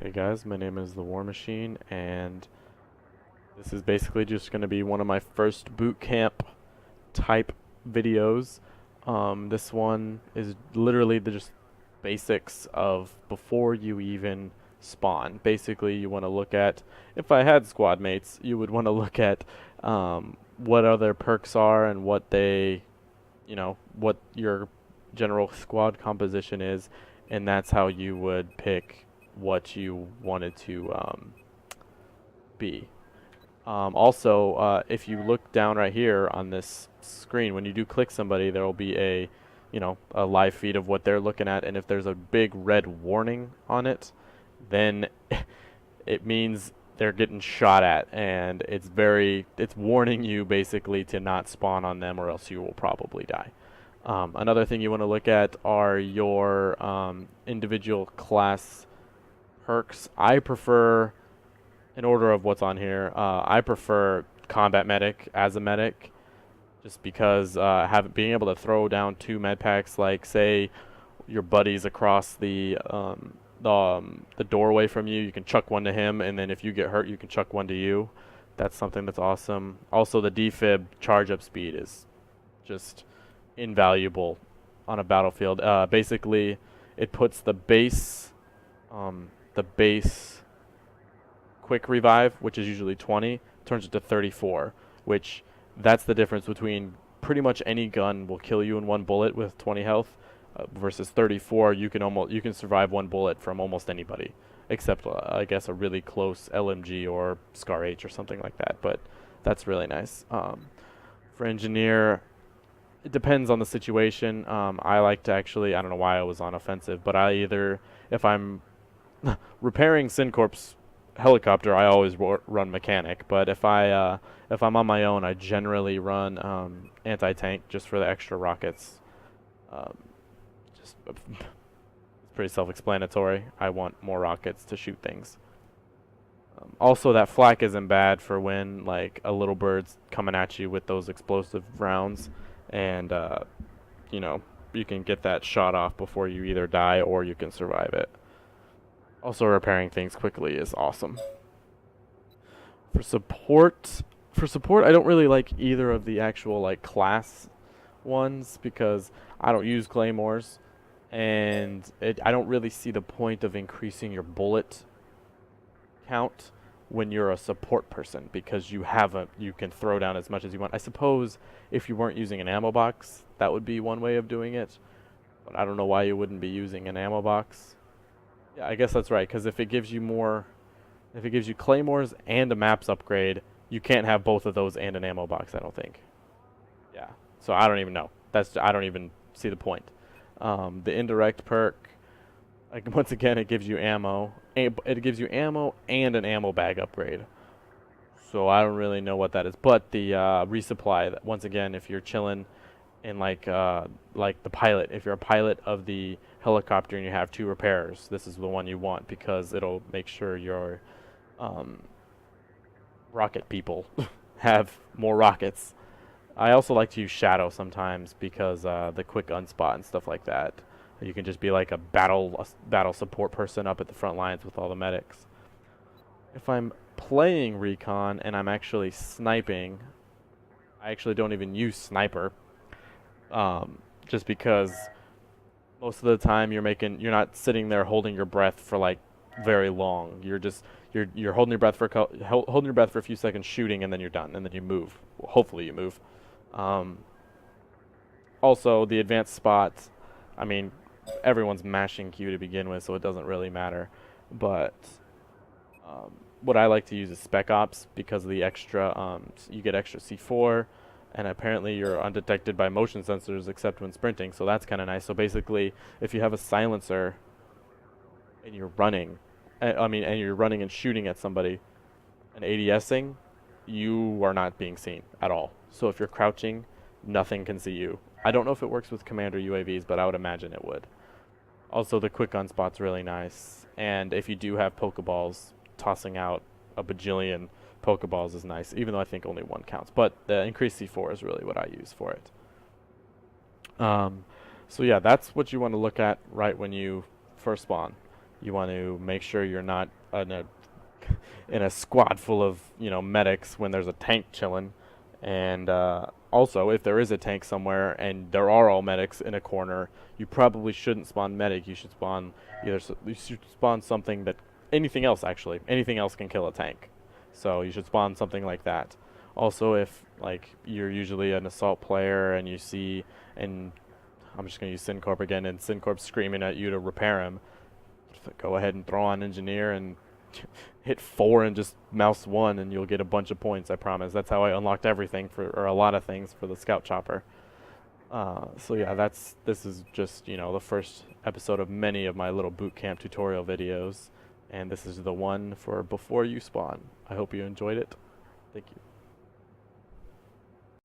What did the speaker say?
Hey guys, my name is The War Machine, and this is basically just going to be one of my first boot camp type videos. This one is literally just basics of before you even spawn. Basically, you want to look at, if I had squad mates, you would want to look at what other perks are and what what your general squad composition is, and that's how you would pick what you wanted to be. Also, if you look down right here on this screen, when you do click somebody, there will be a live feed of what they're looking at, and if there's a big red warning on it, then it means they're getting shot at, and it's warning you basically to not spawn on them, or else you will probably die. Another thing you want to look at are your individual class perks. I prefer, in order of what's on here, I prefer combat medic as a medic, just because being able to throw down two med packs, like say your buddy's across the doorway from you, you can chuck one to him, and then if you get hurt, you can chuck one to you. That's something that's awesome. Also, the defib charge up speed is just invaluable on a battlefield. Basically, it puts the base quick revive, which is usually 20, turns it to 34, which that's the difference between pretty much any gun will kill you in one bullet with 20 health, versus 34 you can survive one bullet from almost anybody, except I guess a really close LMG or Scar H or something like that, but that's really nice. For engineer, it depends on the situation. I like to actually, I don't know why I was on offensive, but if I'm repairing Syncorp's helicopter, I always run mechanic. But if I'm on my own, I generally run anti-tank just for the extra rockets. Just it's pretty self-explanatory. I want more rockets to shoot things. Also, that flak isn't bad for when like a little bird's coming at you with those explosive rounds, and you know you can get that shot off before you either die or you can survive it. Also, repairing things quickly is awesome. For support, I don't really like either of the actual like class ones because I don't use claymores, and I don't really see the point of increasing your bullet count when you're a support person, because you can throw down as much as you want. I suppose if you weren't using an ammo box, that would be one way of doing it, but I don't know why you wouldn't be using an ammo box. Yeah, I guess that's right, because if it gives you claymores and a maps upgrade, you can't have both of those and an ammo box, I don't think. Yeah, so I don't even know. I don't even see the point. The indirect perk, like once again, it gives you ammo. It gives you ammo and an ammo bag upgrade. So I don't really know what that is, but the resupply. Once again, if you're chilling in like the pilot, if you're a pilot of the helicopter and you have two repairs, this is the one you want because it'll make sure your rocket people have more rockets. I also like to use Shadow sometimes because the quick unspot and stuff like that. You can just be like a battle support person up at the front lines with all the medics. If I'm playing Recon and I'm actually sniping, I actually don't even use Sniper, just because most of the time you're not sitting there holding your breath for like very long. You're holding your breath for a few seconds shooting, and then you're done, and then you move. Well, hopefully you move. Also, the advanced spots, I mean, everyone's mashing Q to begin with, so it doesn't really matter. But what I like to use is Spec Ops because of the extra, you get extra C4, and apparently you're undetected by motion sensors except when sprinting, so that's kind of nice. So basically, if you have a silencer and you're running, and you're running and shooting at somebody and ADSing, you are not being seen at all. So if you're crouching, nothing can see you. I don't know if it works with Commander UAVs, but I would imagine it would. Also, the quick unspot's really nice, and if you do have Pokeballs, tossing out a bajillion Pokeballs is nice, even though I think only one counts. But the increased C4 is really what I use for it. So yeah, that's what you want to look at right when you first spawn. You want to make sure you're not in a squad full of medics when there's a tank chilling, and also if there is a tank somewhere and there are all medics in a corner, you probably shouldn't spawn medic. You should spawn you should spawn something that anything else actually anything else can kill a tank. So you should spawn something like that. Also, if like you're usually an assault player and you see and I'm just going to use Syncorp again, and Syncorp's screaming at you to repair him, go ahead and throw on engineer and hit 4 and just mouse 1 and you'll get a bunch of points, I promise. That's how I unlocked everything or a lot of things for the scout chopper. So yeah, this is just, the first episode of many of my little boot camp tutorial videos, and this is the one for before you spawn. I hope you enjoyed it. Thank you.